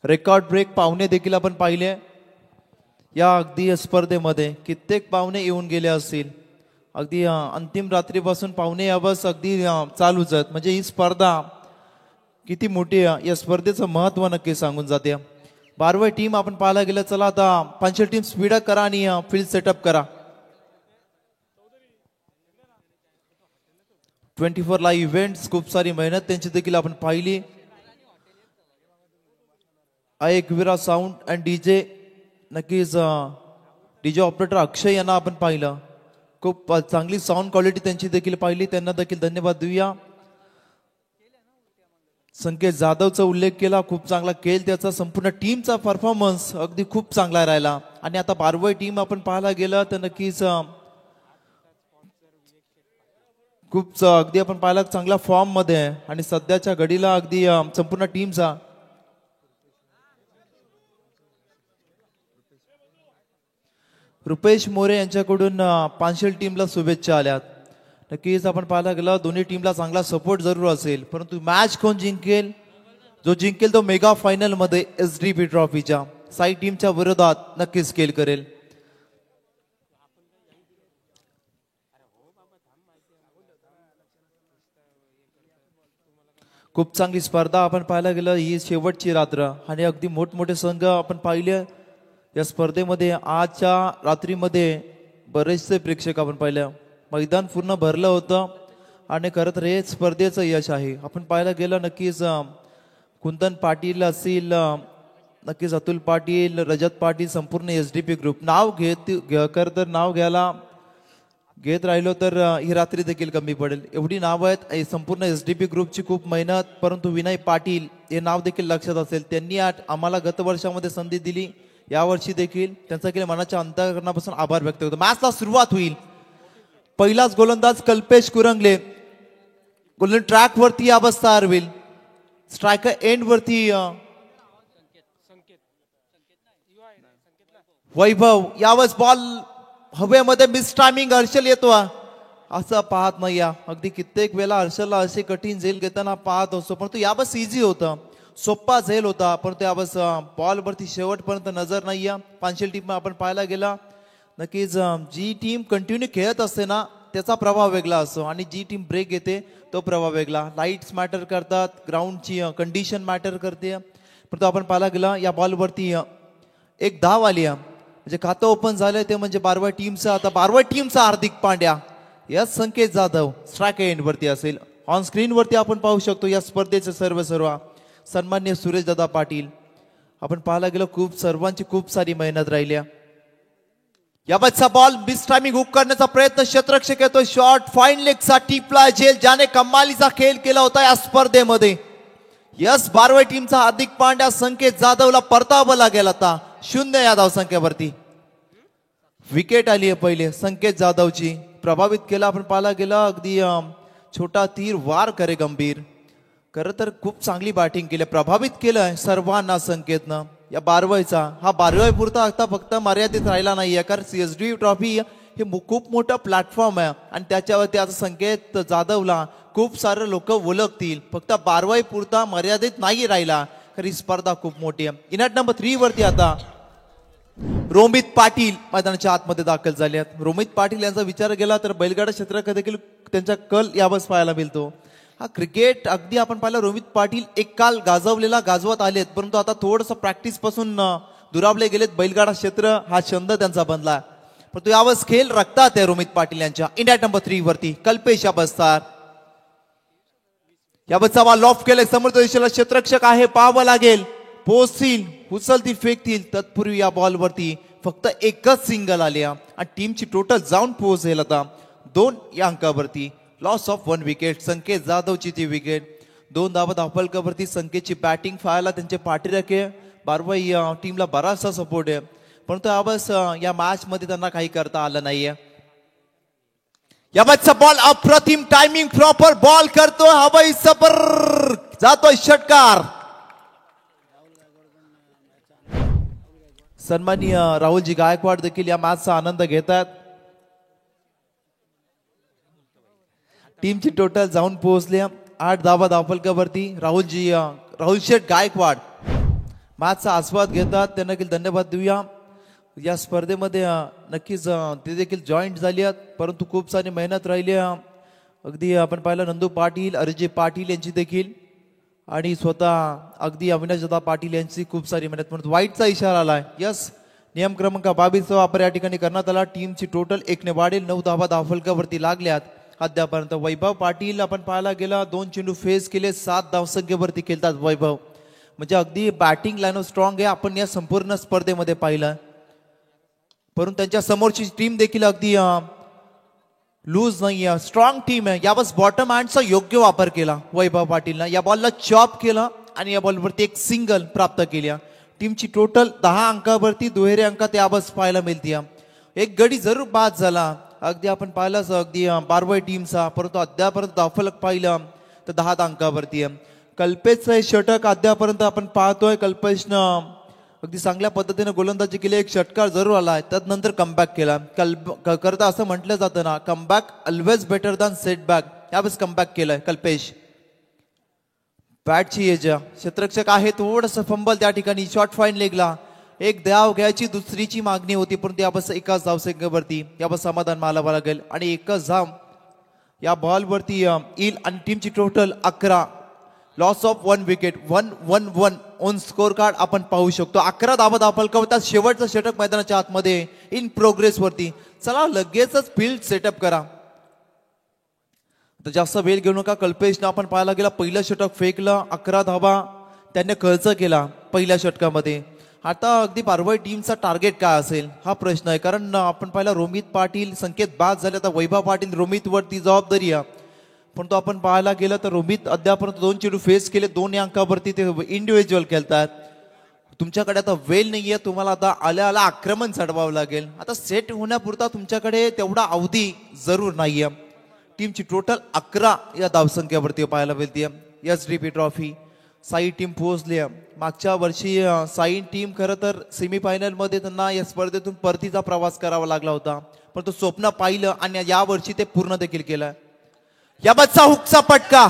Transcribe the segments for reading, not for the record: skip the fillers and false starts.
Record break पाहुणे देखील आपण पाहिले या अगदी स्पर्धेमध्ये. कित्येक पाहुणे येऊन गेले असतील. अगदी अंतिम रात्रीपासून पाहुणे यावंच अगदी चालूच आहेत. म्हणजे ही स्पर्धा किती मोठी आहे या स्पर्धेचं महत्व नक्की सांगून जाते. 12वी टीम आपण पाहायला गेलं. चला आता पंचल टीम स्पीड करा आणि फील्ड सेटअप करा. 24 लाईव्ह इव्हेंट्स खूप सारी मेहनत त्यांची देखील आपण पाहिली. एकविरा साऊंड अँड डीजे नक्कीच डीजे ऑपरेटर अक्षय यांना आपण पाहिलं. खूप चांगली साऊंड क्वालिटी त्यांची देखील पाहिली. त्यांना देखील धन्यवाद देऊया. संकेत जाधवचा उल्लेख केला. खूप चांगला खेळ त्याचा. संपूर्ण टीमचा परफॉर्मन्स अगदी खूप चांगला राहिला. आणि आता 12वी टीम आपण पाहायला गेलं तर नक्कीच खूप अगदी आपण पाहिला चांगल्या फॉर्म मध्ये आहे. आणि सध्याच्या घडीला अगदी संपूर्ण टीमचा रुपेश मोरे यांच्याकडून पांशेल टीमला शुभेच्छा आल्यात. नक्कीच आपण पाहायला गेलं दोन्ही टीमला चांगला सपोर्ट जरूर असेल. परंतु मॅच कोण जिंकेल? जो जिंकेल तो मेगा फायनल मध्ये एसडीपी ट्रॉफीच्या साई टीमच्या विरोधात नक्कीच खेळ करेल. खूप चांगली स्पर्धा आपण पाहायला गेलं. ही शेवटची रात्र आणि अगदी मोठमोठे संघ आपण पाहिले या स्पर्धेमध्ये. आजच्या रात्रीमध्ये बरेचसे प्रेक्षक आपण पाहिलं. मैदान पूर्ण भरलं होतं आणि खरं तर हे स्पर्धेचं यश आहे. आपण पाहायला गेलं नक्कीच कुंदन पाटील असतील, नक्कीच अतुल पाटील, रजत पाटील, संपूर्ण एसडीपी ग्रुप नाव नाव घ्यायला घेत राहिलो तर ही रात्री देखील कमी पडेल. एवढी नाव आहेत. संपूर्ण एसडीपी ग्रुपची खूप मेहनत. परंतु विनय पाटील हे नाव देखील लक्षात असेल. त्यांनी आम्हाला गत वर्षामध्ये संधी दिली. यावर्षी देखील त्यांचा देखील मनाच्या अंतःकरणापासून आभार व्यक्त करतो. मॅचला सुरुवात होईल. पहिलाच गोलंदाज कल्पेश कुरंगले गोल्डन ट्रॅक वरती अवस्था हरविल. स्ट्रायकर एंड वरती वैभव. यावच बॉल हवेमध्ये मिस टायमिंग. हर्षल येतो असं पाहत नाही. अगदी कित्येक वेळा हर्षलला असे कठीण झेल घेताना पाहत असतो. परंतु यावच इझी होतं, सोप्पा झेल होता. परंतु यावच बॉल वरती शेवटपर्यंत नजर नाही. पांचेल टीम आपण पाहायला गेला नक्कीच जी टीम कंटिन्यू खेळत असते ना त्याचा प्रभाव वेगळा असतो आणि जी टीम ब्रेक घेते तो प्रभाव वेगळा. लाईट्स मॅटर करतात, ग्राउंडची कंडिशन मॅटर करते. परंतु आपण पाहायला गेला या बॉलवरती एक धाव आली. म्हणजे खातं ओपन झालं ते म्हणजे 12वी टीमचा. आता 12वी टीमचा हार्दिक पांड्या या संकेत जाधव स्ट्रायक एंड वरती असेल. ऑन स्क्रीन वरती आपण पाहू शकतो या स्पर्धेचे सर्व सन्मान्य सुरेश दादा पाटील. आपण पाहायला गेलो खूप सर्वांची खूप सारी मेहनत राहिली. याबाजचा बॉल मिस टायमिंग हुक करण्याचा प्रयत्न क्षेत्ररक्षक येतो. शॉट फाईन लेगचा टिपला झेल ज्याने कमालीचा खेळ केला होता या स्पर्धेमध्ये. यस 12वी टीमचा हार्दिक पांड्या संकेत जाधवला परतावला गेला होता 0 या धावसंख्येवरती. विकेट आली आहे पहिले संकेत जाधवची. प्रभावित केला आपण पाहायला गेला. अगदी छोटा तीर वार करे गंभीर. खरं तर खूप चांगली बॅटिंग केली. प्रभावित केलंय सर्वांना संकेतनं. या 12वीचा हा 12वी पुरता आता फक्त मर्यादित राहिला नाहीये. कारण सीएसडी ट्रॉफी हे खूप मोठं प्लॅटफॉर्म आहे आणि त्याच्यावरती आता संकेत जाधवला खूप सारे लोक ओळखतील. फक्त 12वी पुरता मर्यादित नाही राहिला. खरी स्पर्धा खूप मोठी आहे. इनॅट नंबर 3 वरती आता रोमित पाटील मैदानाच्या आतमध्ये दाखल झाले आहेत. रोमित पाटील यांचा विचार केला तर बैलगाडा क्षेत्रात देखील त्यांचा कल यावच पाहायला मिळतो. हा क्रिकेट अगदी आपण पाहिलं रोमित पाटील एक काल गाजवत आलेत. परंतु आता थोडंसं प्रॅक्टिस पासून दुरावले गेलेत. बैलगाडा क्षेत्र हा छंद त्यांचा बनला. परंतु यावच खेळ रक्तात आहे रोमित पाटील यांच्या. इनॅट नंबर 3 वरती कल्पेश बसतात. याबतचा बॉल लॉफ्ट केले. समोर दिशेला क्षेत्ररक्षक आहे पाहावं लागेल. पोहोचतील, उचलतील, फेकतील. तत्पूर्वी या बॉल वरती फक्त एकच सिंगल आली आणि टीमची टोटल जाऊन पोहोचेल आता 2 या अंकावरती. Loss of 1 wicket. संकेत जाधवची ती विकेट. 2 धावा धावफलकावरती संकेतची बॅटिंग पाहायला त्यांचे पाठीराखे 12वी टीमला बराचसा सपोर्ट आहे. परंतु याबस या मॅच मध्ये त्यांना काही करता आलं नाहीये. याबतचा बॉल अप्रतिम टायमिंग प्रॉपर बॉल करतो. हवाई सपर जातोय षटकार. सन्माननीय राहुलजी गायकवाड देखील या मॅचचा आनंद घेत आहेत. टीमची टोटल जाऊन पोहोचले 8 धावा धावफलकावरती. राहुल शेठ गायकवाड मॅचचा आस्वाद घेतात त्यांना देखील धन्यवाद देऊया. या स्पर्धेमध्ये नक्कीच ते देखील जॉईंट झाली आहेत, परंतु खूप सारी मेहनत राहिली. अगदी आपण पाहिलं नंदू पाटील, अरिजय पाटील यांची देखील आणि स्वतः अगदी अविनाशदा पाटील यांची खूप सारी मेहनत. म्हणून वाईटचा इशारा आलाय. यस, नियम क्रमांक 22 वापर या ठिकाणी करण्यात आला. टीमची टोटल 1 ने वाढेल. 9 धावा धावफलकावरती लागल्यात अद्यापर्यंत. वैभव पाटील आपण पाहायला गेला 2 चेंडू फेस केले, 7 धावसंख्येवरती खेळतात वैभव. म्हणजे अगदी बॅटिंग लाईन स्ट्रॉंग आहे आपण या संपूर्ण स्पर्धेमध्ये पाहिलं. परंतु त्यांच्या समोरची टीम देखील अगदी लूज नाही आहे, स्ट्रॉंग टीम आहे. यावेळेस बॉटम हँडचा योग्य वापर केला वैभव पाटीलनं. या बॉलला चॉप केला आणि या बॉलवरती एक सिंगल प्राप्त केली. टीमची टोटल 10 अंकावरती दुहेरी अंकात यावेळेस पाहायला मिळते. एक गडी जरूर बाद झाला अगदी आपण पाहिलं अगदी बारवाई टीमचा, परंतु अद्यापर्यंत धावफलक पाहिलं तर 10 अंकावरती आहे. कल्पेशचं हे षटक अद्यापर्यंत आपण पाहतोय. कल्पेशनं अगदी चांगल्या पद्धतीने गोलंदाजी केली. एक षटकार जरूर आलाय, त्यानंतर कमबॅक केला. करता असं म्हटलं जातं ना, comeback always better than setback. यावेळेस कमबॅक केलाय कल्पेश. बॅटची एज क्षेत्ररक्षक आहे, थोडस फंबल त्या ठिकाणी. शॉर्ट फाईन लेगला एक धाव घ्यायची दुसरीची मागणी होती, परंतु यावेळेस एकाच धावसंख्येवरती यावेळेस समाधान मानावं लागेल आणि एकच धाव या बॉलवरती येईल आणि टीमची total 11. Loss of 1 wicket. 1-1-1 on score card आपण पाहू शकतो. 11 धावा धावफलकावरती. शेवटचं षटक मैदानाच्या आतमध्ये इन प्रोग्रेस वरती. चला लगेचच फील्ड सेटअप करा, तर जास्त वेळ घेऊ नका. कल्पेशनं आपण पाहायला गेला पहिलं षटक फेकलं, 11 धावा त्यांनी खर्च केला पहिल्या षटकामध्ये. आता अगदी बारवाई टीमचा टार्गेट काय असेल हा प्रश्न आहे, कारण आपण पाहिला रोमित पाटील संकेत बाद झाले. आता वैभव पाटील रोमित वरती जबाबदारी आहे, पण तो आपण पाहायला गेलं तर रोमित अद्यापर्यंत 2 चेंडू फेस केले, 2 अंकावरती ते इंडिव्हिज्युअल खेळतात. तुमच्याकडे आता वेळ नाहीये, तुम्हाला आता आल्या आल्या आक्रमण चढवावं लागेल. आता सेट होण्यापुरता तुमच्याकडे तेवढा अवधी जरूर नाहीये. टीमची टोटल 11 या धावसंख्येवरती पाहायला मिळते. SDP ट्रॉफी साई टीम पोहोचली. मागच्या वर्षी साई टीम खरं तर सेमीफायनल मध्ये त्यांना या स्पर्धेतून परतीचा प्रवास करावा लागला होता, पण तो स्वप्न पाहिलं आणि या वर्षी ते पूर्ण देखील केलं. या बच्चा हुकचा पटका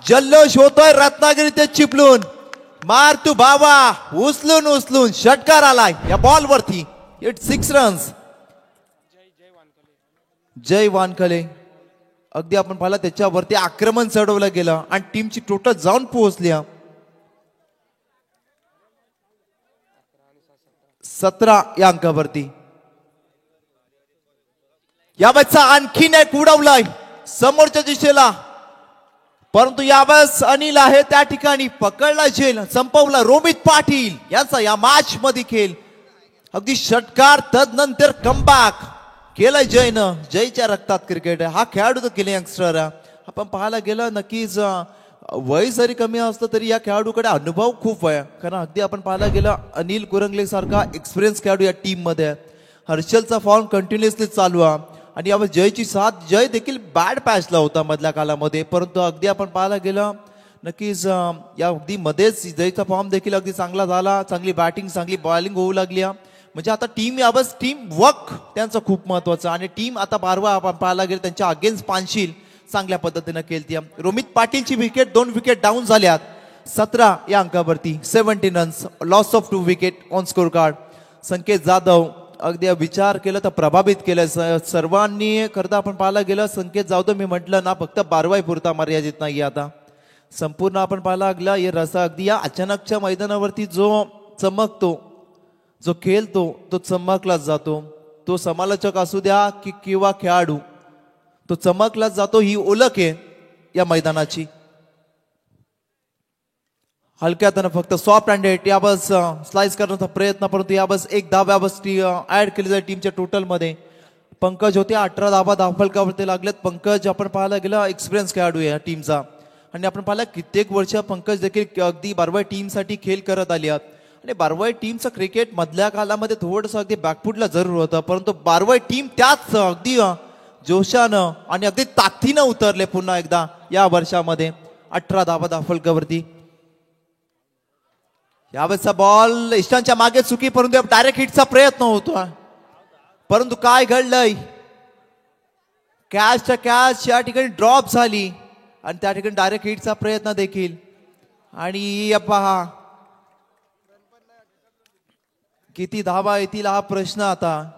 जल्लोष होतोय रत्नागिरी ते चिपलून. मार तू बाबा, उचलून उचलून षटकार आलाय या बॉल वरती. It 6 runs. जय वानखले अगदी आपण पाहिलं त्याच्यावरती आक्रमण चढवलं गेलं आणि टीमची टोटल जाऊन पोहोचली 17 या अंकावरती. या बच्चा आणखीन एक उडवलाय समोरच्या दिशेला, परंतु यावेळेस अनिल आहे त्या ठिकाणी. पकडला झेल, संपवला रोमित पाटील याचा या मॅच मध्ये खेळ. अगदी षटकार, तदनंतर कमबॅक केलाय जयनं. जयच्या रक्तात क्रिकेट आहे. हा खेळाडू तर केले यंगस्टर. आपण पाहायला गेलं नक्कीच वय जरी कमी असलं तरी या खेळाडूकडे अनुभव खूप आहे, कारण अगदी आपण पाहायला गेलं अनिल कुरंगले सारखा एक्सपिरियन्स खेळाडू या टीम मध्ये आहे. हर्षलचा फॉर्म कंटिन्युअसली चालू आहे आणि यावर जयची साथ. जय देखील बॅड पॅचला होता मधल्या कालामध्ये, परंतु अगदी आपण पाहायला गेलं नक्कीच या अगदी मध्येच जयचा फॉर्म देखील अगदी चांगला झाला. चांगली बॅटिंग, चांगली बॉलिंग होऊ लागली. म्हणजे आता टीम यावेळेस टीम वर्क त्यांचं खूप महत्वाचं आणि टीम आता बारवा आपण पाहायला गेलं त्यांच्या अगेन्स्ट पानशील चांगल्या पद्धतीने खेळते. रोमित पाटीलची विकेट 2 विकेट डाऊन झाल्यात 17 या अंकावरती. 17 runs. Loss of 2 wicket on score card. Sanket Jadhav अगदी विचार केला तर प्रभावित केलं सर्वांनी. करता आपण पाहायला गेलं संकेत जाधव मी म्हटलं ना फक्त बारवाई पुरता मर्यादित नाही. आता संपूर्ण आपण पाहायला लागला हे रसा अगदी या अचानकच्या मैदानावरती जो चमकतो, जो खेळतो तो चमकलाच जातो. तो समालोचक असू द्या किंवा खेळाडू, तो चमकलाच जातो. ही ओळख आहे या मैदानाची. हलक्यातनं फक्त सॉफ्ट हँडेड याबस स्लाइस करण्याचा प्रयत्न, परंतु याबस एक धाव याबस ऍड केली जाईल टीमच्या टोटल मध्ये. पंकज होते 18 धावा धावफलकावरती लागलेत. पंकज आपण पाहायला गेलं एक्सपिरियन्स खेळाडू आहे या टीमचा आणि आपण पाहिलं कित्येक वर्ष पंकज देखील अगदी बारवाई टीमसाठी खेळ करत आली आहेत. आणि बारवाई टीमचं क्रिकेट मधल्या कालामध्ये थोडंसं अगदी बॅकफुटला जरूर होतं, परंतु बारवाई टीम त्याच अगदी जोशानं आणि अगदी ताकदीनं उतरले पुन्हा एकदा या वर्षामध्ये. 18 धावा धावफलकावरती. यावेळेचा बॉल इष्टांच्या मागे चुकी, परंतु डायरेक्ट हिटचा प्रयत्न होतो, परंतु काय घडलंय कॅचच्या कॅच या ठिकाणी ड्रॉप झाली आणि त्या ठिकाणी डायरेक्ट हिटचा प्रयत्न देखील. आणि पहा किती धावा येतील हा प्रश्न आता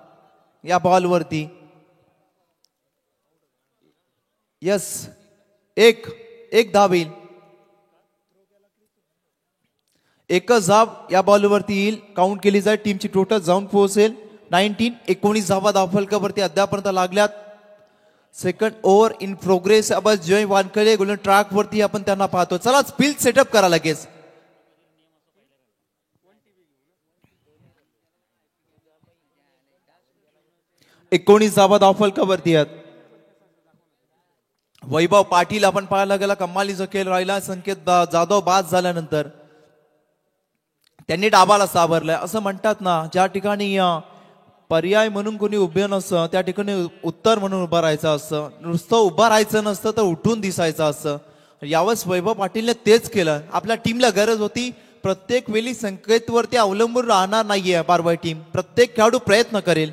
या बॉलवरती. यस, एक धाव येईल. एकच धाव या बॉलवरती येईल. काउंट केली जाईल. टीमची टोटल जाऊन पोहोचेल 19 धावा धावफलकावरती अद्यापर्यंत लागल्यात. Second over in progress. अब जय वानखेडे गोल्डन ट्रॅक वरती आपण त्यांना पाहतो. चला स्पीड सेटअप करा लगेच. एकोणीस धावा धावफलकावरती आहेत. वैभव पाटील आपण पाहायला गेला कमालीचा खेळ राहिला. संकेत जाधव बाद झाल्यानंतर त्यांनी डाबाला सावरलाय. असं म्हणतात ना, ज्या ठिकाणी पर्याय म्हणून कोणी उभे नसतं त्या ठिकाणी उत्तर म्हणून उभं राहायचं असतं. नुसतं उभं राहायचं नसतं तर उठून दिसायचं असतं. यावेळेस वैभव पाटीलने तेच केलं. आपल्या टीमला गरज होती. प्रत्येक वेळी संकेतवरती अवलंबून राहणार नाहीये बारवाई टीम. प्रत्येक खेळाडू प्रयत्न करेल,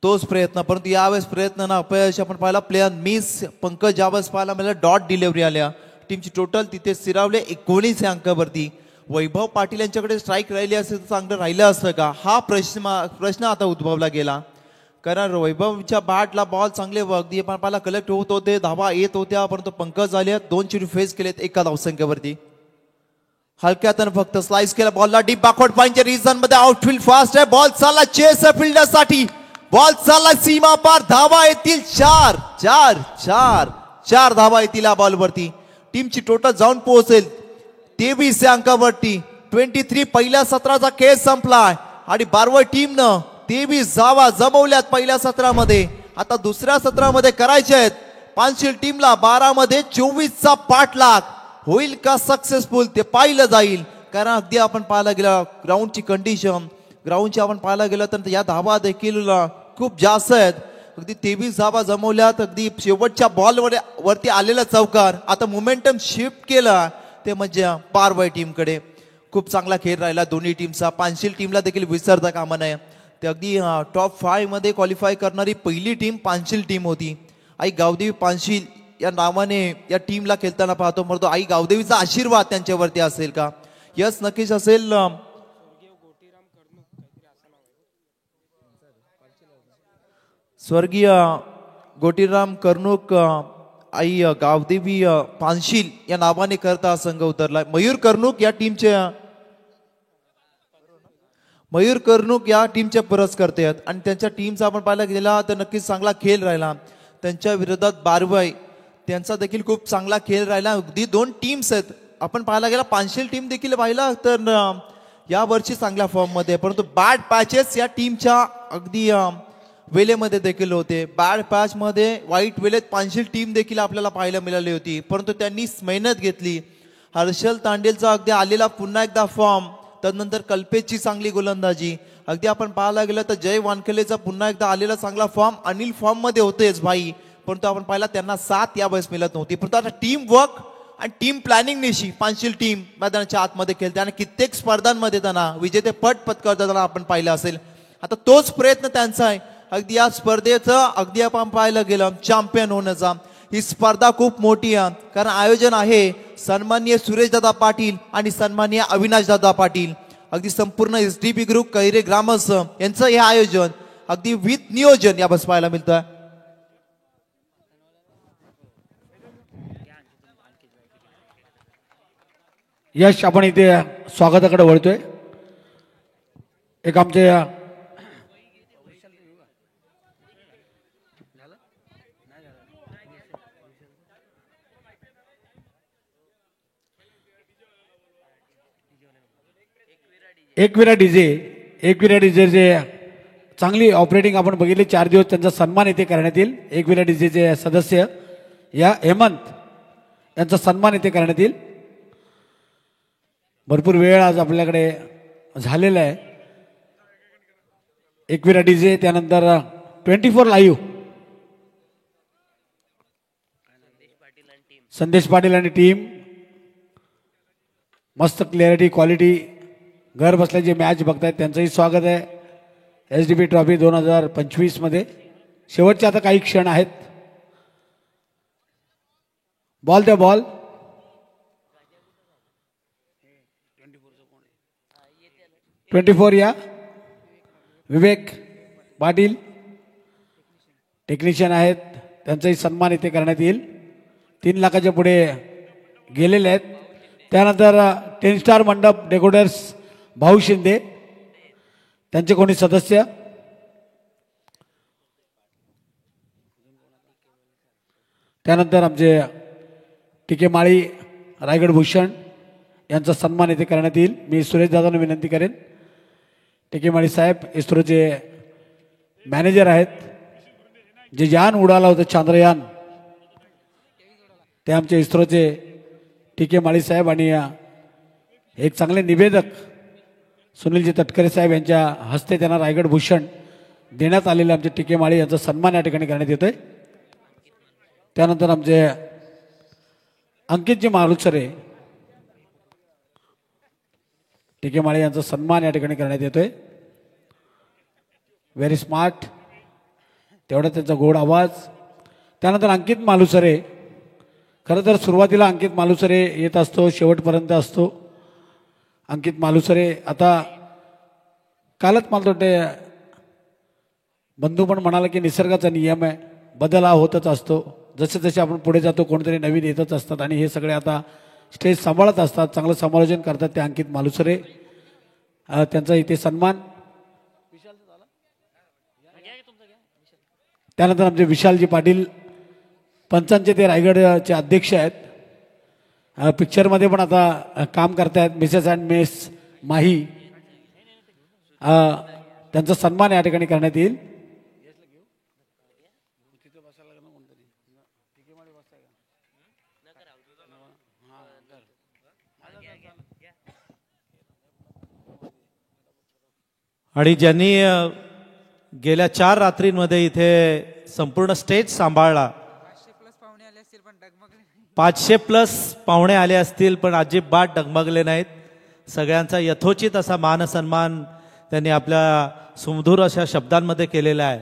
तोच प्रयत्न. परंतु यावेळेस प्रयत्न ना अपयश आपण पाहिला. Player miss. पंकज यावेळेस पाहायला मला डॉट डिलिव्हरी आल्या. टीमची टोटल तिथे स्थिरावले 19 या अंकावरती. वैभव पाटील यांच्याकडे स्ट्राईक राहिली असेल तर चांगलं राहिलं असतं का, हा प्रश्न आता उद्भवला गेला. कारण वैभवच्या बॅटला बॉल चांगले अगदी आपण पाहिला कलेक्ट होत होते. धावा येत होत्या. परंतु पंकज झाले 2 चेंडू फेस केलेत एका धावसंख्येवरती. हलक्यातून फक्त स्लाइस केला बॉलला डीप बॅकवर्ड पॉइंटच्या रिजन मध्ये. आउटफील्ड फास्ट आहे. बॉल चालला चेस फिल्डर साठी. बॉल चालला सीमा पार. धावा येतील 4 धावा येतील या बॉलवरती. टीमची टोटल जाऊन पोहोचेल 23 या अंकावरती. 23 पहिल्या सत्राचा खेळ संपलाय आणि बारवळ टीमनं 23 धावा जमवल्यात पहिल्या सत्रामध्ये. आता दुसऱ्या सत्रामध्ये करायचे आहेत. पानशील टीमला 12 मध्ये 24चा पाठलाग होईल का सक्सेसफुल ते पाहिलं जाईल. कारण अगदी आपण पाहायला गेलं ग्राउंडची कंडिशन, ग्राउंडची आपण पाहायला गेलं तर या धावा देखील खूप जास्त आहेत. अगदी 23 धावा जमवल्यात. अगदी शेवटच्या बॉल वरती आलेला चौकार. आता मोमेंटम शिफ्ट केला ते म्हणजे बारवाई टीमकडे. खूप चांगला खेळ राहिला दोन्ही टीमचा. पानशील टीमला देखील विसरता कामा नये. ते अगदी टॉप 5 मध्ये क्वालिफाय करणारी पहिली टीम पानशील टीम होती. आई गावदेवी पानशील या नावाने या टीमला खेळताना पाहतो. म्हणतो आई गावदेवीचा आशीर्वाद त्यांच्यावरती असेल का. यस, नक्कीच असेल. स्वर्गीय गोटीराम कर्णूक आई गावदेवी पानशील या नावाने करता संघ उतरलाय. मयूर कर्णूक या टीमचे पुरस्कर्ते आहेत आणि त्यांच्या टीमचा आपण पाहायला गेला तर नक्कीच चांगला खेळ राहिला. त्यांच्या विरोधात बारवाई त्यांचा देखील खूप चांगला खेळ राहिला. अगदी 2 टीम्स आहेत. आपण पाहायला गेला पानशील टीम देखील पाहिला तर या वर्षी चांगल्या फॉर्म मध्ये. परंतु बॅड पॅचेस या टीमच्या अगदी वेलेमध्ये देखील होते. बॅड पॅच मध्ये वाईट वेळेत पानशील टीम देखील आपल्याला पाहायला मिळाली होती. परंतु त्यांनी मेहनत घेतली. हर्षल तांडेलचा अगदी आलेला पुन्हा एकदा फॉर्म, त्यानंतर कल्पेशची चांगली गोलंदाजी. अगदी आपण पाहायला गेलं तर जय वानखेडेचा पुन्हा एकदा आलेला चांगला फॉर्म. अनिल फॉर्म मध्ये होतेच भाई, परंतु आपण पाहिला त्यांना साथ यावेळेस मिळत नव्हती. परंतु आता टीम वर्क आणि टीम प्लॅनिंग निशी पानशील टीम मैदानाच्या आतमध्ये खेळते आणि कित्येक स्पर्धांमध्ये त्यांना विजेते पट पत्करताना आपण पाहिलं असेल. आता तोच प्रयत्न त्यांचा आहे. अगदी या स्पर्धेचं अगदी आपण पाहायला गेलं चॅम्पियन होण्याचा. ही स्पर्धा खूप मोठी आहे कारण आयोजन आहे सन्माननीय सुरेशदादा पाटील आणि सन्माननीय अविनाशदादा पाटील. अगदी संपूर्ण SDB ग्रुप कैरे ग्रामस्थ यांचं हे आयोजन अगदी विथ नियोजन या बस पाहायला मिळतं. यश, आपण इथे स्वागताकडे वळतोय. एक आमचे एकविरा डीजे जे चांगली ऑपरेटिंग आपण बघितली 4 दिवस त्यांचा सन्मान इथे करण्यात येईल. एकविरा डीजेचे सदस्य या हेमंत यांचा सन्मान इथे करण्यात येईल. भरपूर वेळ आज आपल्याकडे झालेला आहे. एकविरा डीजे, त्यानंतर 24 लाईव्ह संदेश पाटील आणि टीम. मस्त क्लॅरिटी क्वालिटी घर बसल्याची मॅच बघतायत त्यांचंही स्वागत आहे SDB ट्रॉफी 2025 मध्ये. शेवटचे आता काही क्षण आहेत. बॉल 24 या विवेक पाटील टेक्निशियन आहेत, त्यांचाही सन्मान इथे करण्यात येईल. 3 लाखाच्या पुढे गेलेले आहेत. त्यानंतर 10 स्टार मंडप डेकोडर्स भाऊ शिंदे, त्यांचे कोणी सदस्य. त्यानंतर आमचे टीके माळी रायगड भूषण यांचा सन्मान इथे करण्यात येईल. मी सुरेश दादांना विनंती करेन, टीके माळी साहेब इस्रोचे मॅनेजर आहेत, जे यान उडाला होतं चांद्रयान, ते आमचे इस्रोचे टीके माळी साहेब आणि एक चांगले निवेदक सुनीलजी तटकरे साहेब यांच्या हस्ते त्यांना रायगड भूषण देण्यात आलेले आमचे टीके माळी यांचा सन्मान या ठिकाणी करण्यात येतोय. त्यानंतर आमचे अंकितजी मालुसरे टीके माळी यांचा सन्मान या ठिकाणी करण्यात येतोय. व्हेरी स्मार्ट, तेवढा त्यांचा गोड आवाज. त्यानंतर अंकित मालुसरे, खरं तर सुरुवातीला अंकित मालुसरे येत असतो, शेवटपर्यंत असतो अंकित मालुसरे. आता कालच मला वाटते बंधू पण म्हणाला की निसर्गाचा नियम आहे, बदल हा होतच असतो. जसे जसे आपण पुढे जातो कोणतरी नवीन येतच असतात आणि हे सगळे आता स्टेज सांभाळत असतात, चांगलं समालोचन करतात ते अंकित मालुसरे. त्यांचा इथे सन्मान. त्यानंतर आमचे विशालजी पाटील पंचांचे ते रायगडचे अध्यक्ष आहेत, पिक्चरमध्ये पण आता काम करतायत, मिसेस अँड मिस माही. त्यांचा सन्मान या ठिकाणी करण्यात येईल. आणि ज्यांनी गेल्या 4 रात्रींमध्ये इथे संपूर्ण स्टेज सांभाळला, 500 प्लस पाहुणे आले असतील पण अजिबात डगमगले नाहीत. सगळ्यांचा यथोचित असा मान सन्मान त्यांनी आपल्या सुमधुर अशा शब्दांमध्ये केलेला आहे.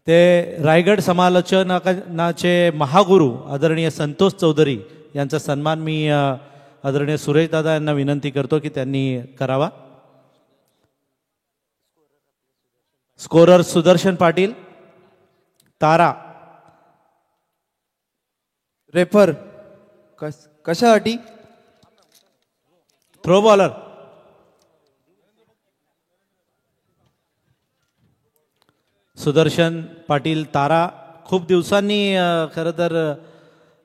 ते रायगड समालोचनाचे महागुरु आदरणीय संतोष चौधरी यांचा सन्मान मी आदरणीय सुरेश दादा यांना विनंती करतो की त्यांनी करावा. स्कोरर सुदर्शन पाटील, तारा. रेफर कशासाठी? थ्रो बॉलर सुदर्शन पाटील, तारा. खूप दिवसांनी खरं तर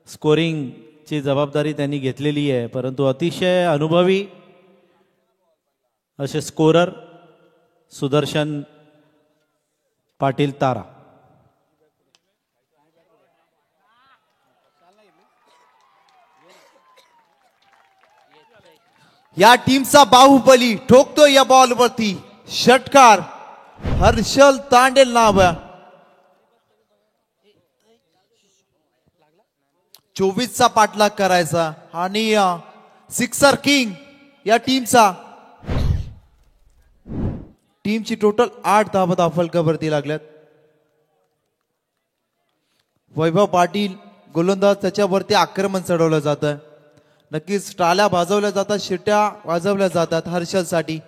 स्कोरिंगची जबाबदारी त्यांनी घेतलेली आहे, परंतु अतिशय अनुभवी असे स्कोरर सुदर्शन पाटील, तारा. या टीमचा बाहुबली ठोकतो या बॉलवरती षटकार. हर्षल तांडेल नाव आहे. 24चा पाठलाग करायचा आणि सिक्सर किंग या टीमची टोटल 8 धावा फलकावरती लागल्यात. वैभव पाटील गोलंदाज, त्याच्यावरती आक्रमण चढवलं जातं. नक्कीच टाळ्या वाजवल्या जातात, शिट्या वाजवल्या जातात हर्षलसाठी.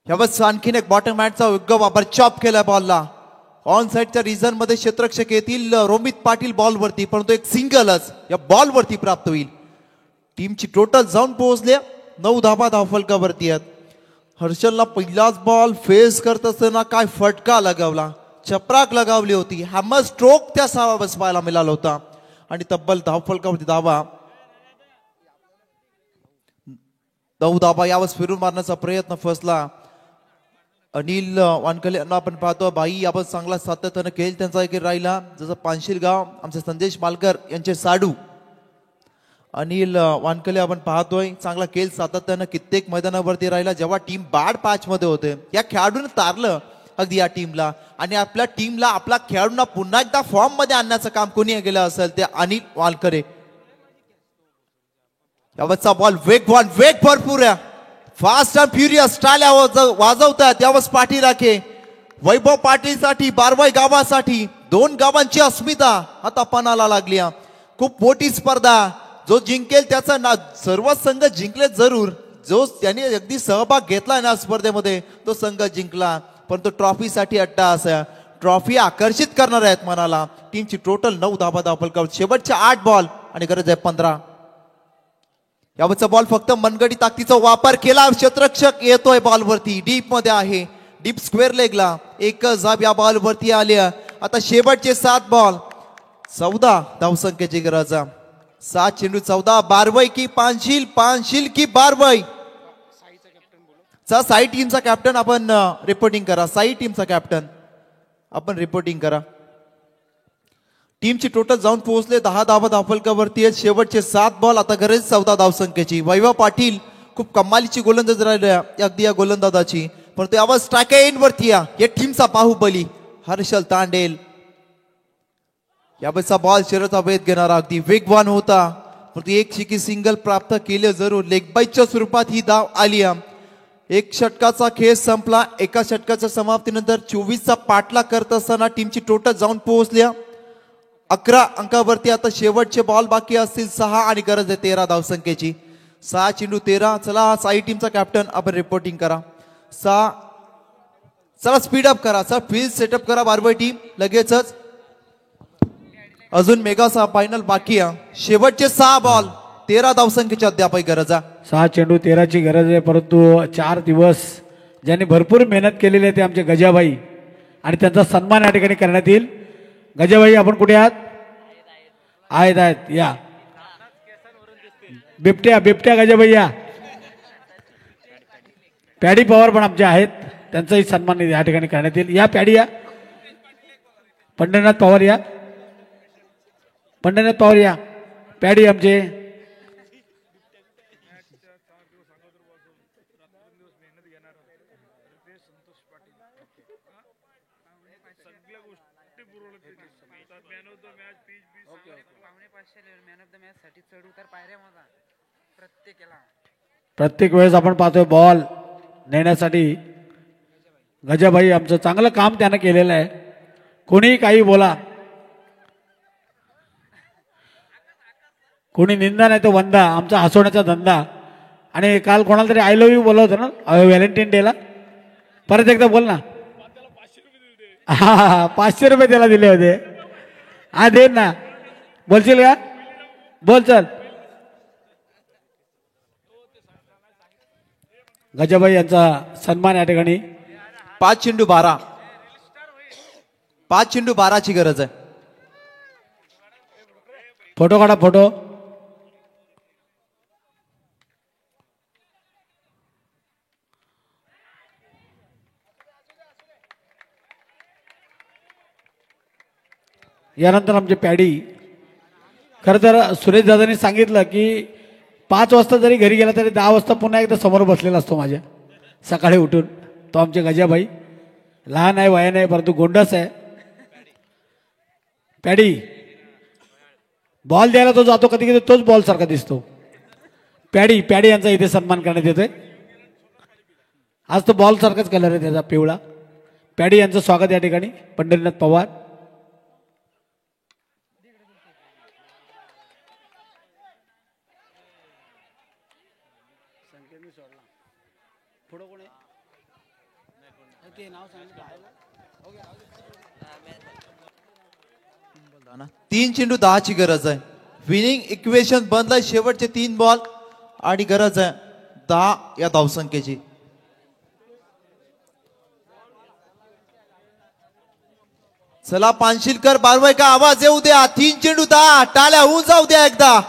यावेळेस आणखीन एक बॉटम मॅटचा योग्य वापर, चॉप केला बॉलला. ऑन साइडच्या रिझन मध्ये क्षेत्ररक्षक येतील रोमित पाटील बॉलवरती, परंतु एक सिंगलच या बॉलवरती प्राप्त होईल. टीमची टोटल जाऊन पोहोचले 9 धावा धावफलकावरती आहेत. हर्षलला पहिलाच बॉल फेस करत असताना काय फटका लगावला, चपराक लगावली होती. हॅमर स्ट्रोक त्या 6 पाहायला मिळाला होता आणि तब्बल धावफलकावरती 9 धावा यावेळेस फिरून मारण्याचा प्रयत्न फसला. अनिल वानखले यांना आपण पाहतो, बाई आपण चांगला सातत्यानं खेळ त्यांचा एक राहिला. जसं पानशिरगाव आमचे संदेश मालकर यांचे साडू अनिल वानखले आपण पाहतोय, चांगला खेळ सातत्यानं कित्येक मैदानावरती राहिला. जेव्हा टीम बॅड पॅच मध्ये होते, या खेळाडूने तारलं अगदी या टीमला, आणि आपल्या टीमला, आपल्या खेळाडूंना पुन्हा एकदा फॉर्म मध्ये आणण्याचं काम कोणी केलं असेल ते अनिल वानखले. यावरचा बॉल वेगवान, वेग भरपूर आहे, फास्ट अँड फ्युरियस. टाळ्या वाजवतात यावेळेस पाठीराखे. वैभव पाटीलसाठी, बारवाई गावासाठी, 2 गावांची अस्मिता आता पणाला लागली. खूप मोठी स्पर्धा जो जिंकेल त्याचा ना सर्व संघ जिंकले जरूर, जो त्याने अगदी सहभाग घेतला ना स्पर्धेमध्ये तो संघ जिंकला, परंतु ट्रॉफीसाठी अड्डा असा ट्रॉफी आकर्षित करणार आहेत मनाला. टीमची टोटल 9 धाबा धावफलकावर, शेवटचे 8 बॉल आणि गरज आहे 15. यावरचा बॉल फक्त मनगडी ताकदीचा वापर केला, क्षेत्ररक्षक येतोय बॉलवरती, डीप मध्ये आहे, डीप स्क्वेअर लेगला एकच जाब या बॉलवरती आल्या. आता शेवटचे 7 बॉल, 14 धावसंख्येची गरज. 7 चेंडू 14, बारवई की पानशील, पानशील की बारवई. साई टीमचा कॅप्टन आपण रिपोर्टिंग करा, साई टीमचा कॅप्टन आपण रिपोर्टिंग करा. टीमची टोटल जाऊन पोहोचले 10 धाबा धावफलकावरती आहेत. शेवटचे 7 बॉल, आता गरज 14 धावसंख्येची. वैभव पाटील खूप कमालीची गोलंदाज राहिल्या अगदी या गोलंदाजाची, परंतु यावर स्ट्राईक एंडवरती या टीमचा बाहुबली हर्षल तांडेल. यावेळेचा बॉल शरीराचा वेध घेणारा अगदी वेगवान होता, परंतु एक शिकी सिंगल प्राप्त केले जरूर. लेग बाईच्या स्वरूपात ही धाव आली. एक षटकाचा खेळ संपला. एका षटकाच्या समाप्तीनंतर 24चा पाठलाग करत असताना टीमची टोटल जाऊन पोहोचल्या 11 अंकावरती. आता शेवटचे बॉल बाकी असतील 6 आणि गरज आहे 13 धावसंख्येची. 6 चेंडू 13. चला साई टीमचा कॅप्टन आपण रिपोर्टिंग करा. 6 चला स्पीड अप करा, चला फील्ड सेटअप करा बारवई टीम लगेचच. अजून मेगा 6 फायनल बाकी आहे. शेवटचे 6 बॉल 13 धावसंख्येची अद्यापही गरज आहे. 6 चेंडू 13ची गरज आहे, परंतु 4 दिवस ज्यांनी भरपूर मेहनत केलेली आहे ते आमचे गजाबाई, आणि त्यांचा सन्मान या ठिकाणी करण्यात येईल. गजाबाई आपण कुठे आहात? आहेत या. बिबट्या गजाबाई या. पॅडी पवार पण आमचे आहेत, त्यांचाही सन्मान या ठिकाणी करण्यात येईल. या पॅडी या. पंढरनाथ पवार या. पंढरनाथ पवार या. पॅडी आमचे. प्रत्येक वेळेस आपण पाहतोय बॉल नेण्यासाठी गजाबाई आमचं चांगलं काम त्यानं केलेलं आहे. कोणी काही बोला, कोणी निंदा नाही तो वंदा, आमचा हसवण्याचा धंदा. आणि काल कोणाला तरी आय लव्ह यू बोललं होतं ना व्हॅलेंटाईन डेला, परत एकदा बोल ना. हा 500 रुपये त्याला दिले होते. हा दे ना, बोलशील का? बोल चल. गजाबाई यांचा सन्मान या ठिकाणी. 5 चेंडू 12. 5 चेंडू 12ची गरज आहे. फोटो काढा, फोटो. यानंतर आमचे पॅडी. खरं तर सुरेश दादांनी सांगितलं की 5 वाजता जरी घरी गेला तरी 10 वाजता पुन्हा एकदा समोर बसलेला असतो माझ्या सकाळी उठून. तो आमचे गजाबाई. लहान आहे, वया नाही, परंतु गोंडस आहे. पॅडी बॉल द्यायला तो जातो, कधी कधी तोच बॉल सारखा दिसतो. पॅडी यांचा इथे सन्मान करण्यात येतोय. आज तो बॉल सारखाच कलर आहे त्याचा, पिवळा. पॅडी यांचं स्वागत या ठिकाणी. पंढरीनाथ पवार. तीन चेंडू 10ची गरज आहे. विनिंग इक्वेशन बनलाय. शेवटचे 3 बॉल आणि गरज आहे 10 या धावसंख्येची. चला पानशिलकर बारवई का आवाज येऊ द्या. 3 चेंडू 10. टाळ्या होऊन जाऊ द्या एकदा.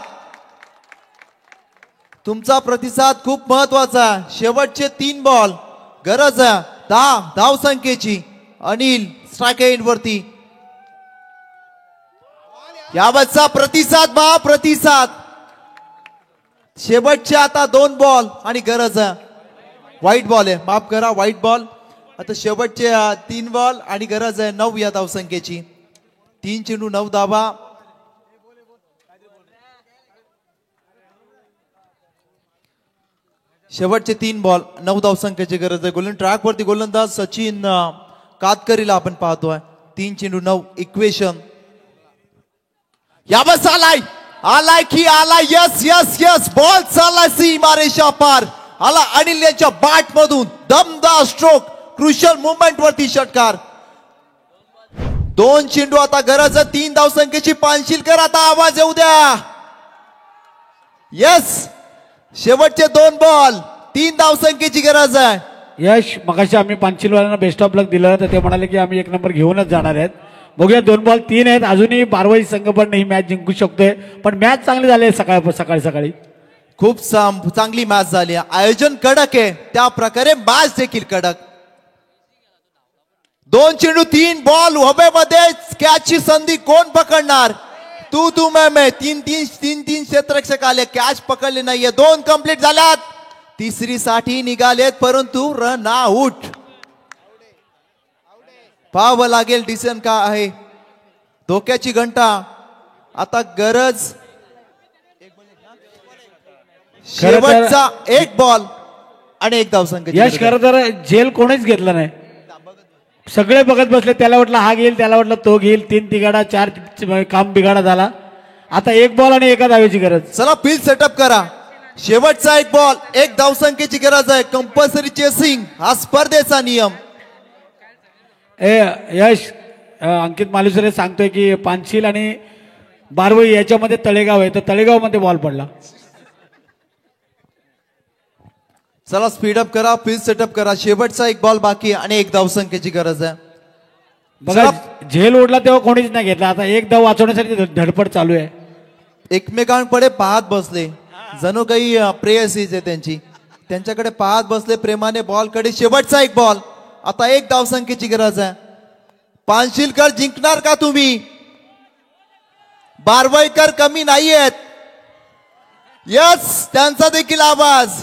तुमचा प्रतिसाद खूप महत्वाचा. शेवटचे 3 बॉल, गरज आहे 10 धावसंख्येची. अनिल स्ट्राईक एंड वरती. यावरचा प्रतिसाद प्रतिसाद. शेवटचे आता 2 बॉल आणि गरज आहे. व्हाईट बॉल आहे, माफ करा, व्हाईट बॉल. आता शेवटचे 3 बॉल आणि गरज आहे 9 या धावसंख्येची. 3 चेंडू 9 धावा. शेवटचे 3 बॉल 9 धावसंख्येची गरज आहे. गोलंदाज ट्रॅक वरती गोलंदाज सचिन कातकरीला आपण पाहतोय. 3 चेंडू 9 इक्वेशन. यावंच आलाय आलाय की आला. यस यस यस बॉल चालला सीमारेषा पार. आला अनिल यांच्या बॅट मधून दमदार स्ट्रोक. क्रुशियल मुवमेंट वरती षटकार. 2 चेंडू आता गरज 3 धावसंख्येची. पानशिलकर आता आवाज येऊ द्या. यस शेवटचे 2 बॉल 3 धावसंख्येची गरज आहे. यश मगाशी आम्ही पानशिलवाल्यांना बेस्ट ऑफ लक दिलं तर ते म्हणाले की आम्ही 1 नंबर घेऊनच जाणार आहेत. बघूया 2 बॉल 3 आहेत. अजूनही बारवाई संघ पण ही मॅच जिंकू शकतोय. पण मॅच चांगली झाली आहे सकाळी. खूप चांगली मॅच झाली. आयोजन कडक आहे त्या प्रकारे मॅच देखील कडक. 2 चेंडू 3 बॉल हवेमध्ये. कॅचची संधी कोण पकडणार. तू मैं 3 क्षेत्ररक्षक आले. कॅच पकडले नाहीये. 2 कंप्लीट झाल्यात. तिसरी साठी निघालेत परंतु रन आउट. पाहावं लागेल डिसिजन का आहे. धोक्याची घंटा. आता गरज शेवटचा 1 बॉल आणि 1 धावसंख्या. यश खरं तर झेल कोणीच घेतलं नाही. सगळे बघत बसले. त्याला वाटलं हा घेईल, त्याला वाटलं तो घेईल. 3 तिगाडा 4 काम बिघाडा झाला. आता 1 बॉल आणि 1 धावेची गरज. चला फील्ड सेटअप करा. शेवटचा 1 बॉल 1 धावसंख्येची गरज आहे. कंपल्सरी चेसिंग हा स्पर्धेचा नियम. यश अंकित मालुसरे सांगतोय की पानशील आणि बारवई याच्यामध्ये तळेगाव आहे तर तळेगाव मध्ये बॉल पडला. चला स्पीडअप करा. फील्ड सेटअप करा. शेवटचा 1 बॉल बाकी आणि 1 धावसंख्येची गरज आहे. बघा झेल ओढला तेव्हा कोणीच नाही घेतला. आता 1 धाव वाचवण्यासाठी धडपड चालू आहे. एकमेकांकडे पाहत बसले. जणू काही प्रेयसीच आहे त्यांची. त्यांच्याकडे पाहत बसले प्रेमाने बॉल कडे. शेवटचा 1 बॉल. आता 1 धावसंख्येची गरज आहे. पानशिलकर जिंकणार का तुम्ही. बारवईकर कमी नाहीयेत. यस त्यांचा देखील आवाज.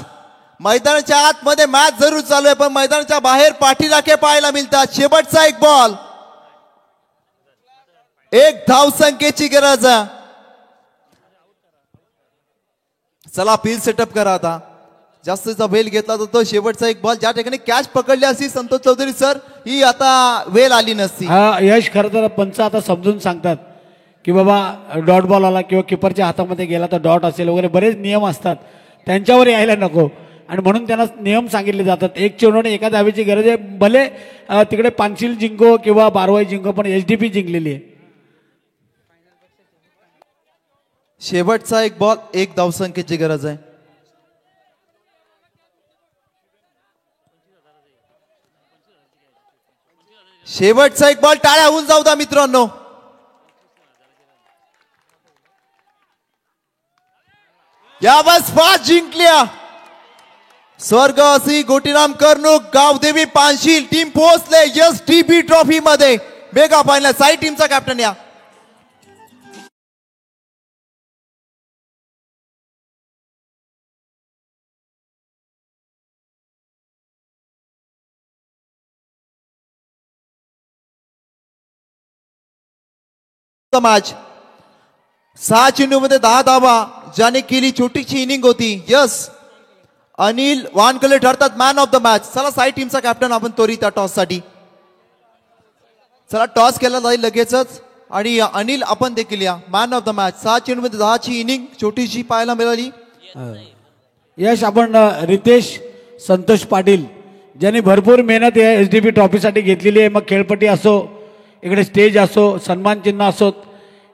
मैदानाच्या आतमध्ये मॅच जरूर चालू आहे पण मैदानाच्या बाहेर पाठीराखे पाहायला मिळतात. शेवटचा 1 बॉल 1 धावसंख्येची गरज आहे. चला फील्ड सेटअप करा. आता जास्तीचा वेल घेतला जातो. शेवटचा 1 बॉल ज्या ठिकाणी कॅच पकडली असती संतोष चौधरी सर ही आता वेल आली नसती. यश खरं तर पंच आता समजून सांगतात की बाबा डॉट बॉल आला किंवा किपरच्या हातामध्ये गेला तर डॉट असेल वगैरे बरेच नियम असतात त्यांच्यावर यायला नको आणि म्हणून त्यांना नियम सांगितले जातात. 1 चेंडू आणि 1 धावेची गरज आहे. भले तिकडे पानशील जिंको किंवा बारवाई जिंको पण एचडीपी जिंकलेली आहे. शेवटचा 1 बॉल 1 धावसंख्येची गरज आहे. शेवटचा 1 बॉल. टाळ्या होऊन जाऊ द्या मित्रांनो. यावेळेस पाच जिंकल्या. स्वर्गवासी गोटीराम कर्णूक गावदेवी पानशील टीम पोहोचले एसटीबी ट्रॉफी मध्ये मेगा फायनल. साई टीमचा कॅप्टन या. मॅच 6 चेंडूमध्ये 10 धावा ज्याने केली छोटीशी इनिंग होती. यस अनिल वानकले ठरतात मॅन ऑफ द मॅच. चला साई टीमचा कॅप्टन आपण त्वरित त्या टॉस साठी. चला टॉस केला जाईल लगेचच आणि अनिल आपण देखील या मॅन ऑफ द मॅच. 6 चेंडूमध्ये 10 ची इनिंग छोटीशी पाहायला मिळाली. यश आपण रितेश संतोष पाटील ज्यांनी भरपूर मेहनत या एसडीपी ट्रॉफीसाठी घेतलेली आहे. मग खेळपट्टी असो इकडे स्टेज असो सन्मान चिन्ह असो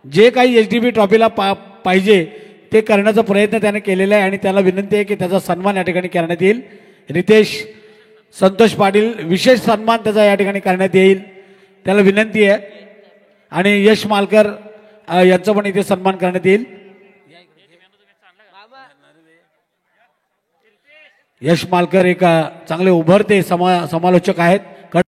जे काही एसडीपी ट्रॉफीला पाहिजे ते करण्याचा प्रयत्न त्याने केलेला आहे आणि त्याला विनंती आहे की त्याचा सन्मान या ठिकाणी करण्यात येईल. रितेश संतोष पाटील विशेष सन्मान त्याचा या ठिकाणी करण्यात येईल त्याला विनंती आहे. आणि यश मालकर यांचा पण इथे सन्मान करण्यात येईल. यश मालकर एक चांगले उभरते समालोचक आहेत.